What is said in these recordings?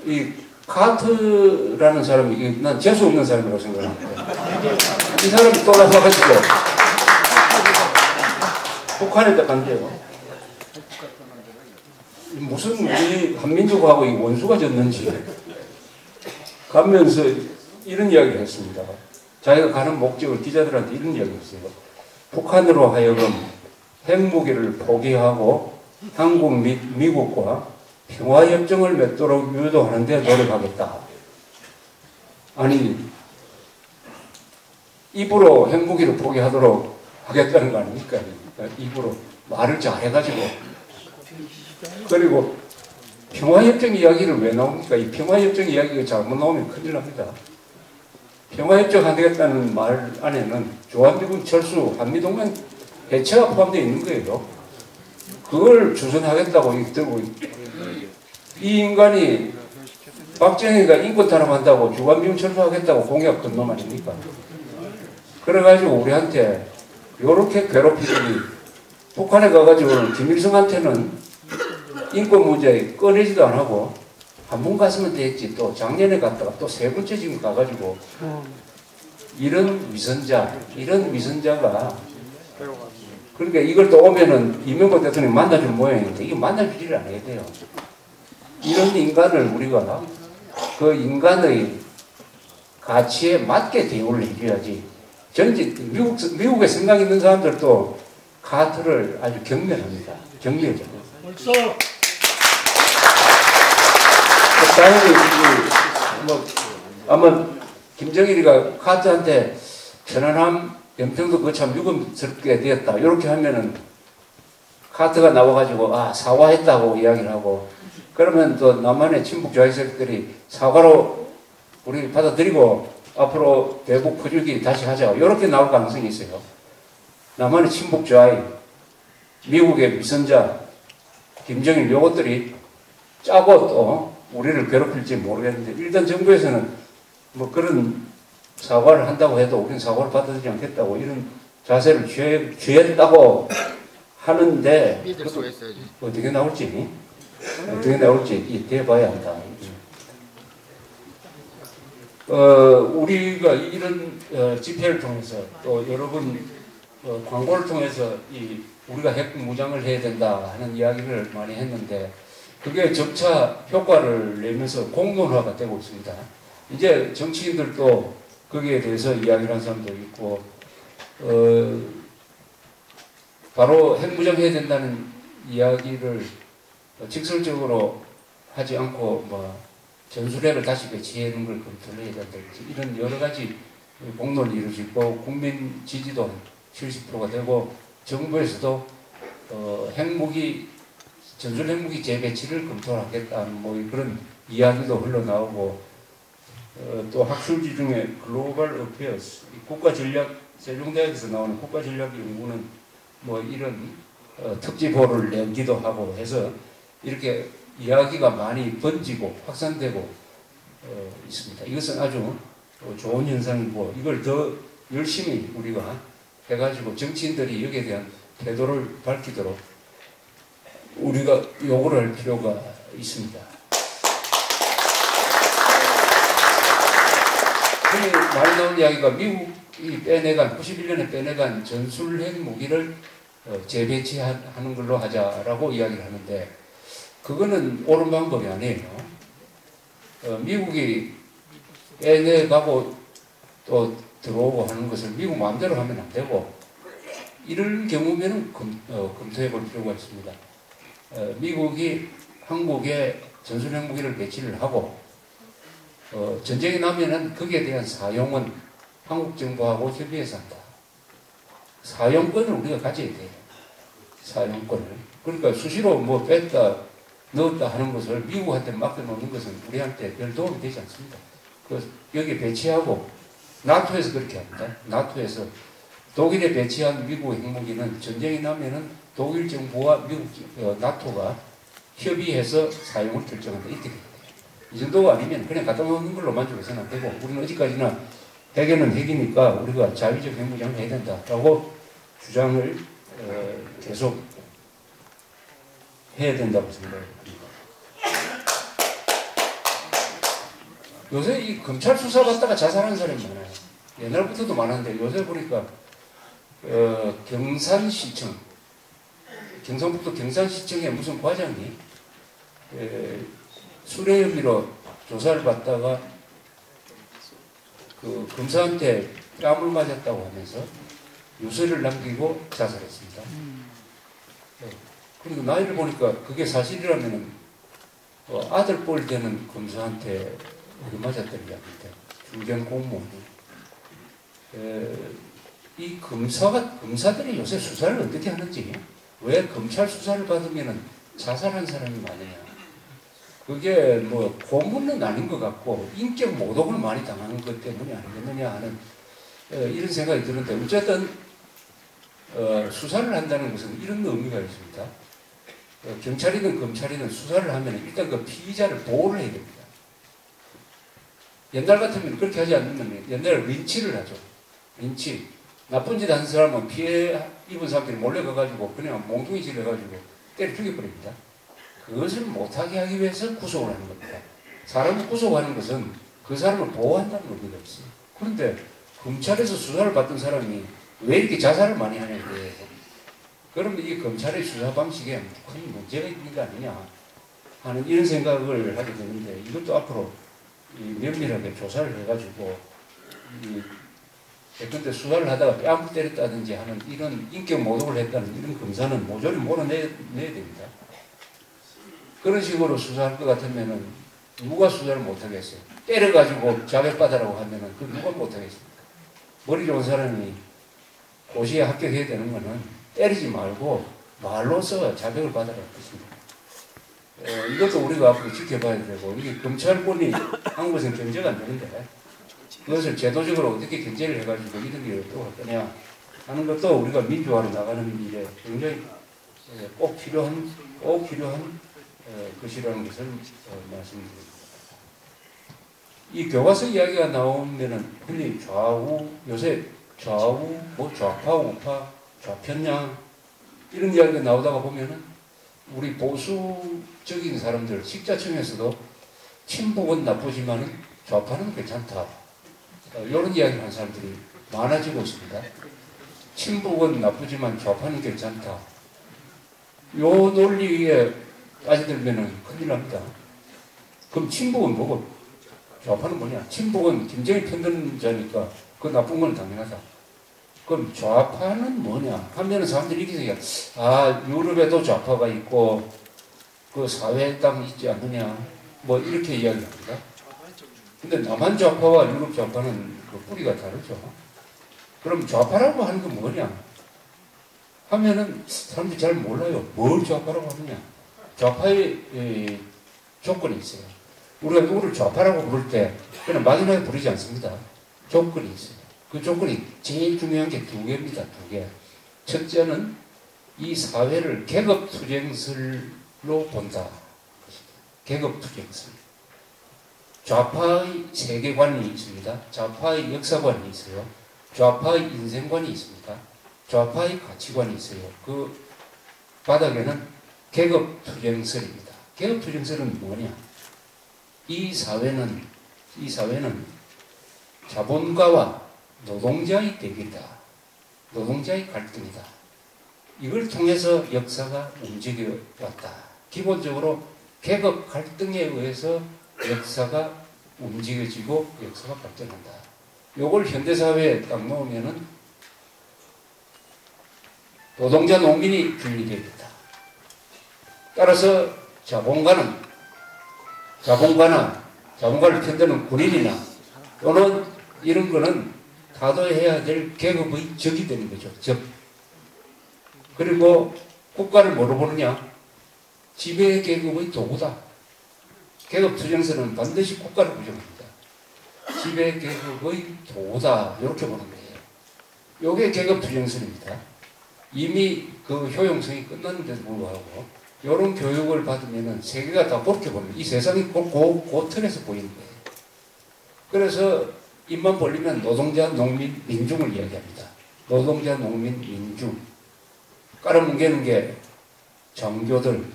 이 카트라는 사람이, 난 재수 없는 사람이라고 생각합니다. 이 사람이 또 나서가지고 북한에다 간대요. 무슨 우리 한민족하고 이 원수가 졌는지 가면서 이런 이야기를 했습니다. 자기가 가는 목적을 기자들한테 이런 이야기를 했어요. 북한으로 하여금 핵무기를 포기하고 한국 및 미국과 평화협정을 맺도록 유도하는 데 노력하겠다. 아니, 입으로 핵무기를 포기하도록 하겠다는 거 아닙니까? 입으로 말을 잘해가지고. 그리고 평화협정 이야기를 왜 나옵니까? 이 평화협정 이야기가 잘못 나오면 큰일 납니다. 평화협정 안 되겠다는 말 안에는 주한미군 철수, 한미동맹 해체가 포함되어 있는 거예요. 그걸 주선하겠다고 들고, 이 인간이 박정희가 인권 탄압한다고 주한미군 철수하겠다고 공약 건 놈 아닙니까? 그래가지고 우리한테 요렇게 괴롭히더니 북한에 가가지고 김일성한테는 인권 문제 꺼내지도 안 하고 한 번 갔으면 됐지, 또 작년에 갔다가 또 세 번째 지금 가가지고 이런 위선자가 그러니까 이걸 또 오면은 이명박 대통령이 만나줄 모양인데 이게 만나주지를 않아야 돼요. 이런 인간을 우리가 그 인간의 가치에 맞게 대우를 해줘야지. 미국에 생각 있는 사람들도 카트를 아주 경멸합니다. 경멸죠. 당연히 뭐 아마 김정일이가 카트한테 천안함 연평도 그거 참 유감스럽게 되었다 이렇게 하면은 카트가 나와가지고 아 사과했다고 이야기를 하고 그러면 또 남한의 친북 좌익세력들이 사과로 우리 받아들이고 앞으로 대북 퍼주기 다시 하자 이렇게 나올 가능성이 있어요. 남한의 친북 좌익, 미국의 위선자, 김정일 요것들이 짜고 또 우리를 괴롭힐지 모르겠는데 일단 정부에서는 뭐 그런 사과를 한다고 해도 우리는 사과를 받아들이지 않겠다고 이런 자세를 취했다고 하는데 어떻게 나올지 대봐야 한다. 우리가 이런 집회를 통해서 또 여러분 광고를 통해서 우리가 핵 무장을 해야 된다 하는 이야기를 많이 했는데 그게 점차 효과를 내면서 공론화가 되고 있습니다. 이제 정치인들도 거기에 대해서 이야기를 하는 사람도 있고 바로 핵무장해야 된다는 이야기를 직설적으로 하지 않고 뭐 전술핵을 다시 배치하는 걸 검토를 해야 된다든지 이런 여러 가지 공론이 이루어지고 국민 지지도 70%가 되고 정부에서도 전술 핵무기 재배치를 검토하겠다는 뭐 그런 이야기도 흘러나오고 또 학술지 중에 글로벌 어페어스 국가전략 세종대학에서 나오는 국가전략연구는 뭐 이런 특집호를 내기도 하고 해서 이렇게 이야기가 많이 번지고 확산되고 있습니다. 이것은 아주 좋은 현상이고 이걸 더 열심히 우리가 해가지고 정치인들이 여기에 대한 태도를 밝히도록 우리가 요구를 할 필요가 있습니다. 흔히 많이 나온 이야기가 미국이 91년에 빼내간 전술핵 무기를 재배치하는 걸로 하자라고 이야기를 하는데 그거는 옳은 방법이 아니에요. 미국이 빼내가고 또 들어오고 하는 것을 미국 마음대로 하면 안 되고 이럴 경우에는 검토해 볼 필요가 있습니다. 미국이 한국에 전술핵 무기를 배치를 하고 전쟁이 나면은 거기에 대한 사용은 한국 정부하고 협의해서 한다. 사용권을 우리가 가져야 돼요. 사용권을. 그러니까 수시로 뭐 뺐다 넣었다 하는 것을 미국한테 맡겨놓는 것은 우리한테 별 도움이 되지 않습니다. 여기 배치하고 나토에서 그렇게 합니다. 나토에서 독일에 배치한 미국의 핵무기는 전쟁이 나면은 독일 정부와 미국 나토가 협의해서 사용을 결정한다. 이렇게 됩니다. 이 정도가 아니면 그냥 갖다 놓는 걸로 만족해서는 안 되고 우리는 어디까지나 핵에는 핵이니까 우리가 자위적 핵무장을 해야 된다라고 주장을 계속 해야 된다고 생각합니다. 요새 이 검찰 수사 받다가 자살하는 사람이 많아요. 옛날부터도 많았는데 요새 보니까 경산시청, 경상북도 경산시청에 무슨 과장이 술해 혐의로 조사를 받다가 그 검사한테 뺨을 맞았다고 하면서 유서를 남기고 자살했습니다. 그리고 나이를 보니까 그게 사실이라면 아들 뻘 되는 검사한테 맞았던 이야기인데 중견 공무원이 이 검사들이 요새 수사를 어떻게 하는지, 왜 검찰 수사를 받으면 자살한 사람이 많아요. 그게 뭐 고문은 아닌 것 같고 인격 모독을 많이 당하는 것 때문이 아니겠느냐 하는 이런 생각이 드는데, 어쨌든 수사를 한다는 것은 이런 의미가 있습니다. 경찰이든 검찰이든 수사를 하면 일단 그 피의자를 보호를 해야 됩니다. 옛날 같으면 그렇게 하지 않으면 옛날에 린치를 하죠. 린치. 나쁜 짓 하는 사람은 피해 입은 사람들이 몰래 가가지고 그냥 몽둥이질 해가지고 때려 죽여버립니다. 그것을 못하게 하기 위해서 구속을 하는 겁니다. 사람을 구속하는 것은 그 사람을 보호한다는 의미가 없어요. 그런데 검찰에서 수사를 받던 사람이 왜 이렇게 자살을 많이 하냐 이거예요. 그러면 이 검찰의 수사 방식에 큰 문제가 있는 거 아니냐 하는 이런 생각을 하게 되는데, 이것도 앞으로 면밀하게 조사를 해가지고 예컨대 수사를 하다가 뺨을 때렸다든지 하는 이런 인격 모독을 했다는 이런 검사는 모조리 몰아내야 됩니다. 그런 식으로 수사할 것 같으면은 누가 수사를 못하겠어요? 때려가지고 자백받으라고 하면은 그 누가 못하겠습니까? 머리 좋은 사람이 고시에 합격해야 되는 거는 때리지 말고 말로써 자백을 받으라고 했습니다. 이것도 우리가 앞으로 지켜봐야 되고, 이게 검찰권이 한국에서는 견제가 안 되는데 그것을 제도적으로 어떻게 견제를 해가지고 이런 일을 또 할 거냐 하는 것도 우리가 민주화로 나가는 일에 굉장히 꼭 필요한 것이라는 것을 말씀드립니다. 이 교과서 이야기가 나오면은 흔히 좌우, 요새 좌우, 뭐 좌파, 우파, 좌편향 이런 이야기가 나오다가 보면은 우리 보수적인 사람들, 식자청에서도 친북은 나쁘지만은 좌파는 괜찮다, 이런 이야기를 하는 사람들이 많아지고 있습니다. 친북은 나쁘지만 좌파는 괜찮다. 요 논리에 따지들면은 큰일 납니다. 그럼 친북은 뭐고 좌파는 뭐냐? 친북은 김정일 편드는 자니까 그 나쁜 건 당연하다. 그럼 좌파는 뭐냐 하면 사람들이 이렇게 생각해요. 아, 유럽에도 좌파가 있고 그 사회당 있지 않느냐 뭐 이렇게 이야기합니다. 근데 남한 좌파와 유럽 좌파는 그 뿌리가 다르죠. 그럼 좌파라고 하는 건 뭐냐 하면은 사람들이 잘 몰라요. 뭘 좌파라고 하느냐. 좌파의 조건이 있어요. 우리가 누구를 좌파라고 부를 때 그냥 막연하게 부르지 않습니다. 조건이 있어요. 그 조건이 제일 중요한 게 두 개입니다. 두 개. 첫째는 이 사회를 계급투쟁설로 본다. 계급투쟁설. 좌파의 세계관이 있습니다. 좌파의 역사관이 있어요. 좌파의 인생관이 있습니다. 좌파의 가치관이 있어요. 그 바닥에는 계급투쟁설입니다. 계급투쟁설은 뭐냐? 이 사회는 자본가와 노동자의 대결이다. 노동자의 갈등이다. 이걸 통해서 역사가 움직여왔다. 기본적으로 계급 갈등에 의해서 역사가 움직여지고 역사가 발전한다. 요걸 현대사회에 딱 놓으면은 노동자 농민이 분리되겠다. 따라서 자본가나 자본가를 편드는 군인이나 또는 이런 거는 다도해야 될 계급의 적이 되는 거죠. 적. 그리고 국가를 뭐로 보느냐? 지배 계급의 도구다. 계급투쟁설은 반드시 국가를 부정합니다. 지배 계급의 도구다. 이렇게 보는 거예요. 이게 계급투쟁설입니다. 이미 그 효용성이 끝났는데도 불구하고 이런 교육을 받으면 세계가 다 그렇게 보는 거예요. 이 세상이 그 틀에서 보이는 거예요. 그래서 입만 벌리면 노동자, 농민, 민중을 이야기합니다. 노동자, 농민, 민중. 깔아뭉개는 게 장교들,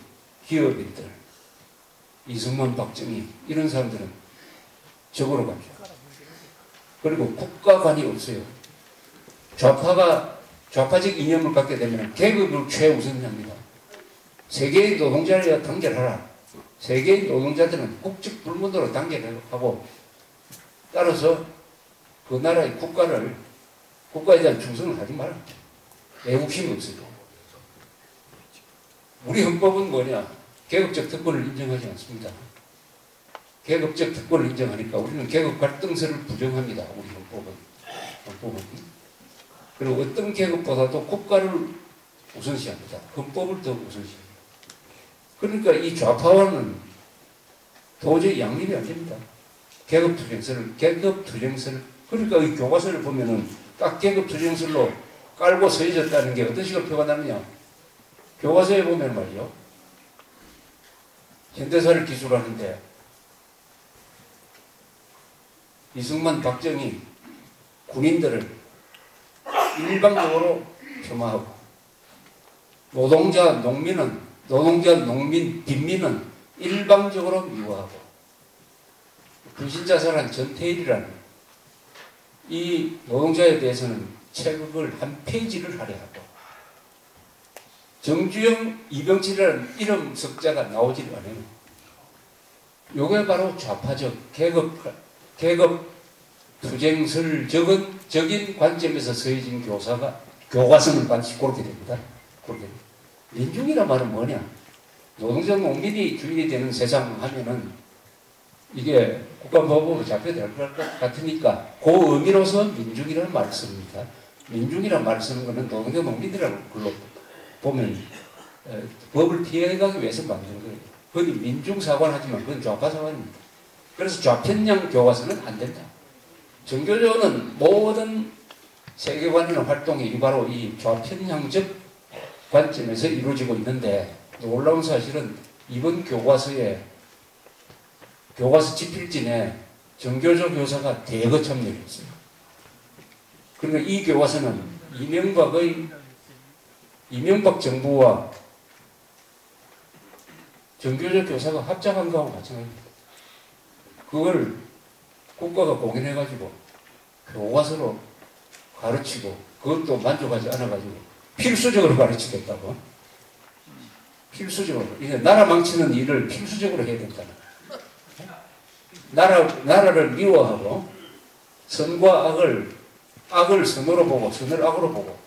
기업인들, 이승만, 박정희 이런 사람들은 적으로 가죠. 그리고 국가관이 없어요. 좌파적 이념을 갖게 되면 계급을 최우선합니다. 세계의 노동자를 단결하라. 세계의 노동자들은 국적 불문으로 단결하고 따라서 그 나라의 국가에 대한 충성을 하지 마라. 애국심이 없어요. 우리 헌법은 뭐냐? 계급적 특권을 인정하지 않습니다. 계급적 특권을 인정하니까 우리는 계급 갈등설을 부정합니다. 우리 헌법은. 그리고 어떤 계급보다도 국가를 우선시합니다. 헌법을 더 우선시합니다. 그러니까 이 좌파와는 도저히 양립이 안 됩니다. 계급투쟁설. 그러니까 이 교과서를 보면은 딱 계급투쟁설로 깔고 서해졌다는 게 어떤 식으로 표현하느냐. 교과서에 보면 말이요. 현대사를 기술하는데 이승만, 박정희 군인들을 일방적으로 폄하하고 노동자, 농민, 빈민은 일방적으로 미워하고 불신자살한 전태일이라는 이 노동자에 대해서는 책을 한 페이지를 할애하고 정주영, 이병철이라는 이름 석자가 나오질 않아요. 요게 바로 좌파적 계급 투쟁설적인 관점에서 서해진 교과서는 반드시 그렇게 됩니다. 그렇게. 민중이란 말은 뭐냐? 노동자 농민이 주인이 되는 세상 하면은 이게 국가법으로 잡혀야 될 것 같으니까 그 의미로서 민중이라는 말을 씁니다. 민중이라는 말을 쓰는 것은 노동자 농민이라는 걸로 보면 법을 피해가기 위해서 만든 거예요. 그건 민중사관 하지만 그건 좌파사관입니다. 그래서 좌편향 교과서는 안 된다. 정교조는 모든 세계관이나 활동이 바로 이 좌편향적 관점에서 이루어지고 있는데 놀라운 사실은 이번 교과서 집필진에 정교조 교사가 대거 참여했어요. 그러니까 이 교과서는 이명박 정부와 정교조 교사가 합작한 거하고 마찬가지입니다. 그걸 국가가 공인해가지고 교과서로 가르치고 그것도 만족하지 않아가지고 필수적으로 가르치겠다고. 필수적으로. 이제 나라 망치는 일을 필수적으로 해야 된다. 나라를 미워하고 선과 악을 선으로 보고 선을 악으로 보고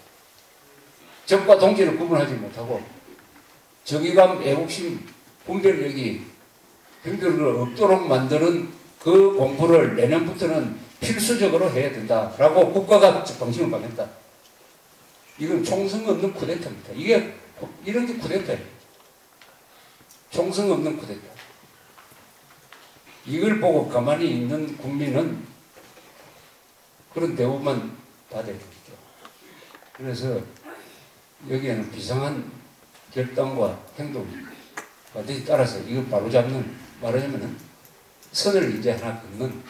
적과 동지를 구분하지 못하고 정의감, 애국심, 분별력이 분별을 없도록 만드는 그 공부를 내년부터는 필수적으로 해야 된다라고 국가가 방침을 받겠다. 이건 총성 없는 쿠데타입니다. 이런 게 쿠데타예요. 총성 없는 쿠데타. 이걸 보고 가만히 있는 국민은 그런 대우만 받아야 되겠죠. 그래서 여기에는 비상한 결단과 행동 반드시 따라서 이걸 바로잡는, 말하자면은 선을 이제 하나 긋는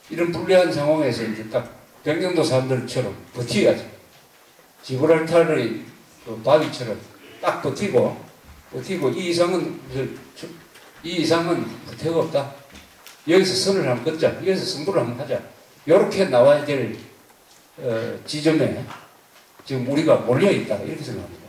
이런 불리한 상황에서 이제 딱 백령도 사람들처럼 버텨야죠. 지브랄타르의 그 바위처럼 딱 버티고 이 이상은 부태가 없다. 여기서 선을 한번 긋자. 여기서 승부를 한번 하자. 이렇게 나와야 될 지점에 지금 우리가 몰려있다. 이렇게 생각합니다.